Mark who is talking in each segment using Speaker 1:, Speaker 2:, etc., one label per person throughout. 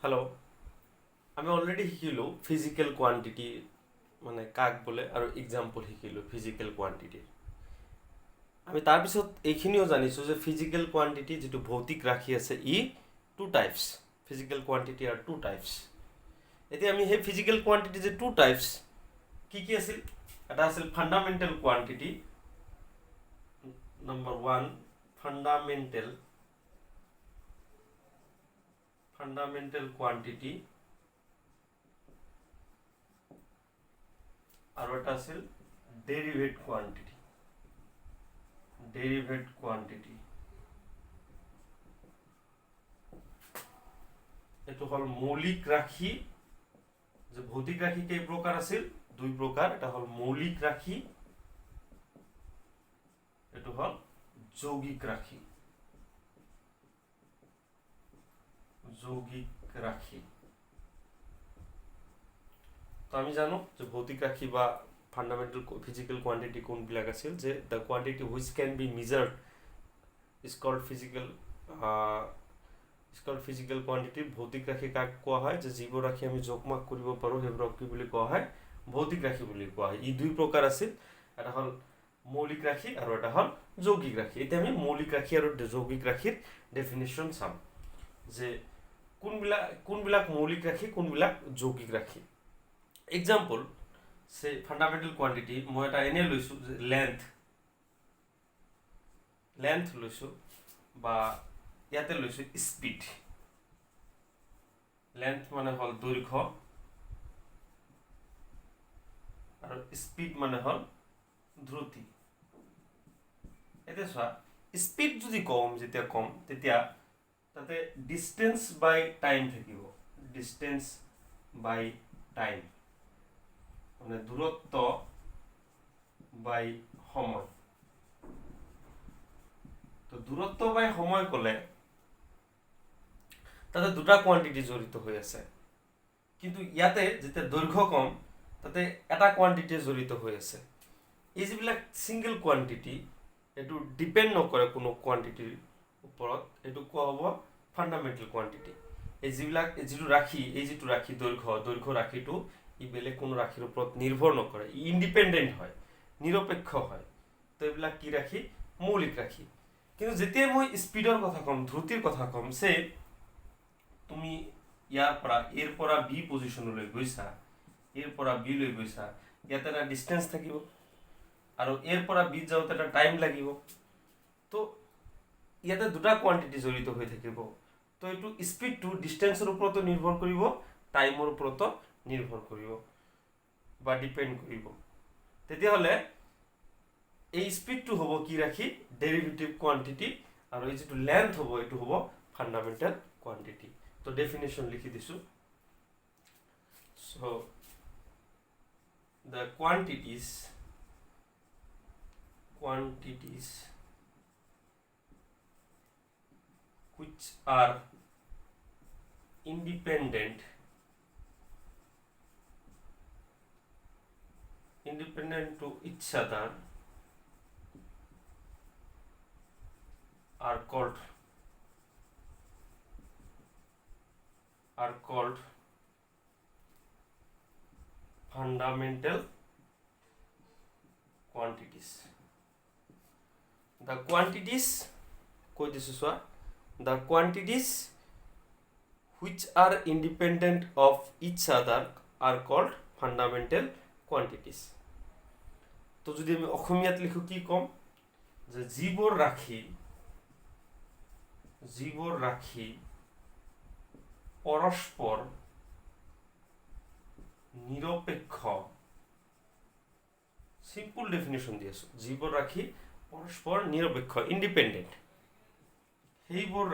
Speaker 1: Hello', আমি already শিকিলোঁ physical quantity মানে কাক বোলে আৰু এক্সাম্পল শিকিলোঁ ফিজিকেল কোৱান্টিটিৰ। আমি তাৰপিছত এইখিনিও জানিছোঁ যে ফিজিকেল কোৱান্টিটি যিটো ভৌতিক ৰাশি আছে টু টাইপছ। ফিজিকেল কোৱান্টিটি আৰু টু টাইপছ। এতিয়া আমি সেই ফিজিকেল কোৱান্টিটি যে টু টাইপছ কি কি আছিল, এটা আছিল fundamental quantity, number one fundamental quantity, আৰু এটা আছিল ডেৰিভেট কোৱান্টিটি। এইটো হ'ল মৌলিক ৰাশি। যে ভৌতিক ৰাশি কেই প্ৰকাৰ আছিল, দুই প্ৰকাৰ। এটা হ'ল মৌলিক ৰাশি, এইটো হ'ল যৌগিক ৰাশি। তো আমি জানো যে ভৌতিক ৰাশি বা ফাণ্ডামেণ্টেল ফিজিকেল কোৱান্টিটি কোনবিলাক আছিল, যে the quantity which can be measured is called physical quantity. ভৌতিক ৰাশি কাক কোৱা হয়, যে যিবোৰ ৰাশি আমি জোখমাখ কৰিব পাৰোঁ সেইবোৰক কি বুলি কোৱা হয়, ভৌতিক ৰাশি বুলি কোৱা হয়। দুই প্ৰকাৰ আছিল, এটা হ'ল মৌলিক ৰাশি আৰু এটা হ'ল যৌগিক ৰাশি। এতিয়া আমি মৌলিক ৰাশি আৰু যৌগিক ৰাশিৰ ডেফিনেশ্যন চাম, যে কোনবিলাক মৌলিক ৰাশি, কোনবিলাক যৌগিক ৰাশি। এক্সাম্পল সে ফাণ্ডামেণ্টেল কোৱান্টিটি মই এটা এনে লৈছোঁ, যে লেন্থ লৈছোঁ, বা ইয়াতে লৈছোঁ স্পীড। লেন্থ মানে হ'ল দৈৰ্ঘ্য আৰু স্পীড মানে হ'ল দ্ৰুতি। এতিয়া চোৱা, স্পীড যদি যেতিয়া কম তেতিয়া তাতে ডিষ্টেঞ্চ বাই টাইম থাকিব। মানে দূৰত্ব বাই সময়। তো দূৰত্ব বাই সময় ক'লে তাতে দুটা কোৱান্টিটি জড়িত হৈ আছে, কিন্তু ইয়াতে যেতিয়া দৈৰ্ঘ্য কম তাতে এটা কোৱান্টিটি জড়িত হৈ আছে। এই যিবিলাক ছিংগল কোৱান্টিটি, এইটো ডিপেণ্ড নকৰে কোনো কোৱান্টিটিৰ ওপৰত, এইটো কোৱা হ'ব ফাণ্ডামেণ্টেল কোৱান্টিটি। যিটো ৰাশি দৈৰ্ঘ্য ৰাশিটো ই বেলেগ কোনো ৰাশিৰ ওপৰত নিৰ্ভৰ নকৰে, ই ইণ্ডিপেণ্ডেণ্ট হয়, নিৰপেক্ষ হয়। তো এইবিলাক কি ৰাশি, মৌলিক ৰাশি। কিন্তু যেতিয়াই মই স্পীডৰ কথা ক'ম, দ্ৰুতিৰ কথা ক'ম, তুমি এৰ পৰা বি পজিশ্যনলৈ গৈছা, ইয়াতে এটা ডিষ্টেঞ্চ থাকিব আৰু এৰ পৰা বিত যাওঁতে এটা টাইম লাগিব। তো ইয়াতে দুটা কোৱান্টিটি জড়িত হৈ থাকিব। তো এইটো স্পীডটো ডিষ্টেঞ্চৰ ওপৰতো নিৰ্ভৰ কৰিব, টাইমৰ ওপৰতো নিৰ্ভৰ কৰিব বা ডিপেণ্ড কৰিব। তেতিয়াহ'লে এই স্পীডটো হ'ব কি ৰাশি, ডেৰিভেটিভ কোৱান্টিটি, আৰু এই যিটো লেন্থ হ'ব এইটো হ'ব ফাণ্ডামেণ্টেল কোৱান্টিটি। তো ডেফিনেশ্যন লিখি দিছোঁ। So the quantities which are independent to each other are called fundamental quantities. The quantities which are independent of each other are called fundamental quantities. তো যদি আমি অসমীয়াত লিখো কি ক'ম, যে যিবোৰ ৰাশি পৰস্পৰ নিৰপেক্ষ, সিম্পল ডেফিনেশ্যন দি আছোঁ, যিবোৰ ৰাশি পৰস্পৰ নিৰপেক্ষ, ইণ্ডিপেণ্ডেণ্ট, সেইবোৰ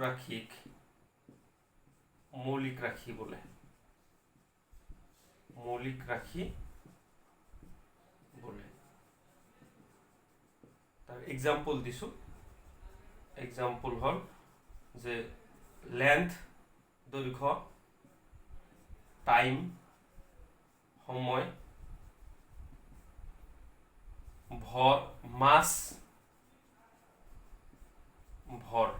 Speaker 1: ৰাশিক মৌলিক ৰাশি বোলে। তাৰ এক্সাম্পল দিছোঁ। এক্সাম্পল হ'ল যে লেন্থ দৈৰ্ঘ্য, টাইম সময়, মাছ ভৰ।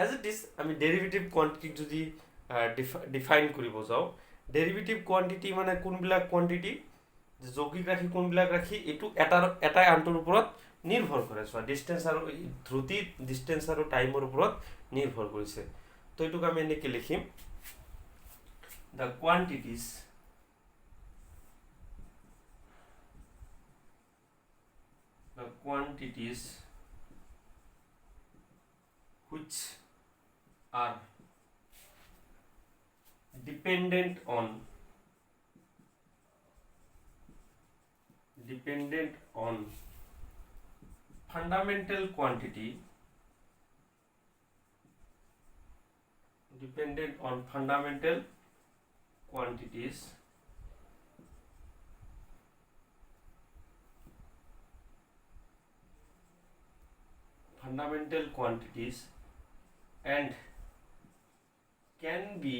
Speaker 1: এজ ইট ইজ আমি ডেৰিভেটিভ কোৱান্টিটিক যদি ডিফাইন কৰিব যাওঁ, ডেৰিভেটিভ কোৱান্টিটি মানে কোনবিলাক কোৱান্টিটি, যৌগিক ৰাশি কোনবিলাক ৰাশি, এইটো এটাই আনটোৰ ওপৰত নিৰ্ভৰ কৰে। চোৱা ডিষ্টেঞ্চ আৰু ধ্ৰুতি ডিষ্টেঞ্চ আৰু টাইমৰ ওপৰত নিৰ্ভৰ কৰিছে। তো এইটোক আমি এনেকৈ লিখিম, the quantities which are dependent on fundamental quantity, dependent on fundamental quantities and can be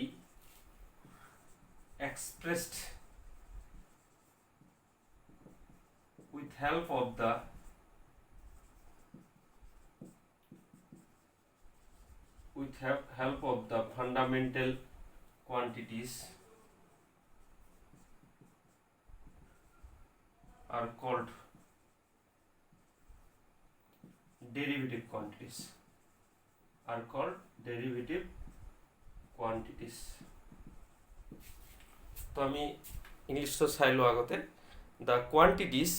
Speaker 1: expressed with help of the fundamental quantities are called derivative quantities. তো আমি ইংলিশটো চাই লওঁ আগতে। The quantities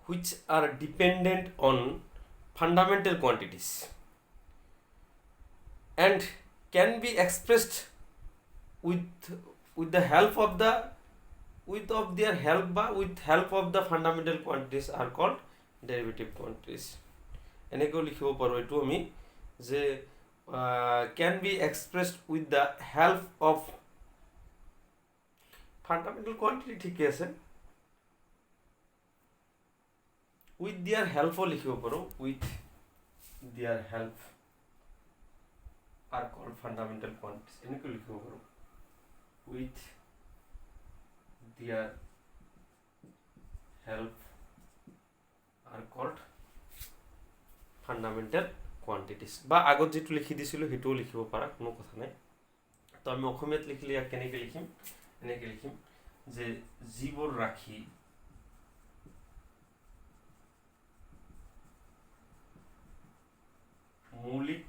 Speaker 1: which are dependent on fundamental quantities and can be expressed with the help of the with help of the fundamental quantities are called derivative quantities. এনেকৈ লিখিব পাৰোঁ এইটো আমি যে can be expressed with the help of fundamental quantity, ঠিকে আছে, with their help লিখিব পাৰোঁ, with their help are called fundamental quantities. এনেকৈ লিখিব পাৰোঁ, with their help are called fundamental quantities. বা আগত যেটো লিখি দিছিলোঁ সেইটোও লিখিব পাৰা, কোনো কথা নাই। তো আমি অসমীয়াত লিখিলে ইয়াক কেনেকৈ লিখিম, এনেকৈ লিখিম যে যিবোৰ ৰাশি মৌলিক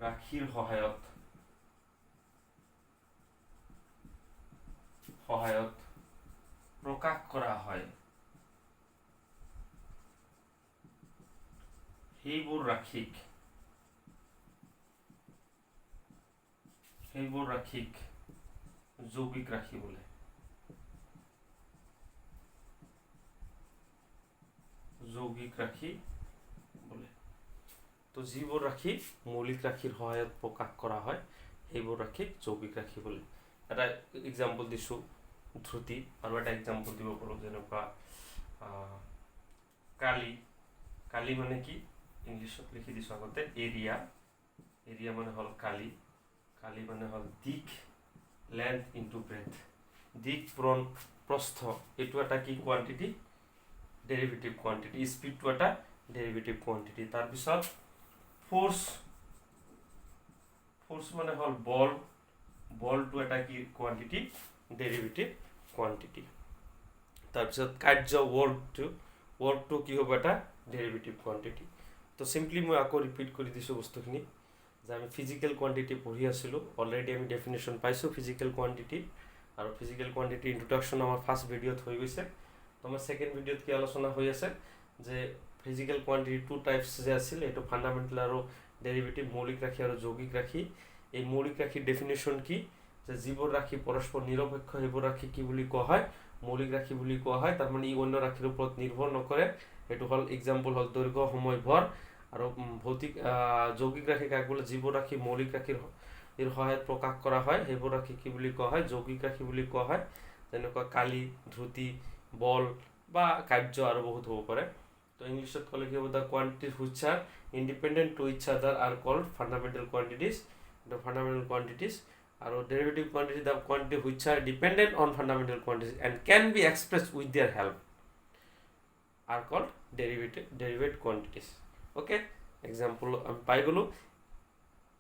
Speaker 1: ৰাশিৰ সহায়ত প্ৰকাশ কৰা হয়, সেইবোৰ ৰাশিক যৌগিক ৰাশি বোলে। তো যিবোৰ ৰাশি মৌলিক ৰাশিৰ সহায়ত প্ৰকাশ কৰা হয় সেইবোৰ ৰাশিক যৌগিক ৰাশি বোলে। এটা এক্সাম্পল দিছোঁ ধ্ৰুতি, আৰু এটা এক্সাম্পল দিব পাৰোঁ যেনেকুৱা কালি মানে কি, ইংলিছত লিখি দিছোঁ আগতে, এৰিয়া মানে হ'ল কালি মানে হ'ল দিক, লেন্থ ইনটু ব্ৰেথ, দিক প্ৰস্থ, এইটো এটা কি কোৱান্টিটি, ডেৰিভেটিভ কোৱান্টিটি। স্পীডটো এটা ডেৰিভেটিভ কোৱান্টিটি। তাৰপিছত ফ'ৰ্চ মানে হ'ল বলটো এটা কি কোৱান্টিটি, ডেৰিভেটিভ কোৱান্টিটি। তাৰপিছত কাৰ্য ৱৰ্কটো কি হ'ব, এটা ডেৰিভেটিভ কোৱান্টিটি। তো চিম্পলি মই আকৌ ৰিপিট কৰি দিছোঁ বস্তুখিনি, যে আমি ফিজিকেল কোৱান্টিটি পঢ়ি আছিলোঁ, অলৰেডি আমি ডেফিনেশ্যন পাইছোঁ ফিজিকেল কোৱান্টিটি, আৰু ফিজিকেল কোৱান্টিটি ইন্ট্ৰডাকশ্যন আমাৰ ফাৰ্ষ্ট ভিডিঅ'ত হৈ গৈছে। তো আমাৰ ছেকেণ্ড ভিডিঅ'ত কি আলোচনা হৈ আছে যে ফিজিকেল কোৱান্টিটি টু টাইপছ যে আছিল, এইটো ফাণ্ডামেণ্টেল আৰু ডেৰিভেটিভ, মৌলিক ৰাশি আৰু যৌগিক ৰাশি। এই মৌলিক ৰাশিৰ ডেফিনেশ্যন কি, যে যিবোৰ ৰাশি পৰস্পৰ নিৰপেক্ষ সেইবোৰ ৰাশি কি বুলি কোৱা হয়, মৌলিক ৰাশি বুলি কোৱা হয়। তাৰমানে ই অন্য ৰাশিৰ ওপৰত নিৰ্ভৰ নকৰে। এইটো হ'ল এক্সাম্পল হ'ল দৈৰ্ঘ্য, সময়, ভৰ। আৰু যৌগিক ৰাশি কাক বোলে, যিবোৰ ৰাশি মৌলিক ৰাশিৰ সহায়ত প্ৰকাশ কৰা হয় সেইবোৰ ৰাশি কি বুলি কোৱা হয়, যৌগিক ৰাশি বুলি কোৱা হয়। যেনেকুৱা কালি, ধ্ৰুতি, বল বা কাৰ্য আৰু বহুত হ'ব পাৰে। তো ইংলিছত ক'লে কি হ'ব, the quantities which are independent to each other are called fundamental quantities, আৰু derivative quantity, the quantity which are dependent on fundamental quantities and can be expressed with their help are called derived quantities. Okay, example আমি পাই গ'লোঁ।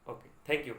Speaker 1: Okay, thank U.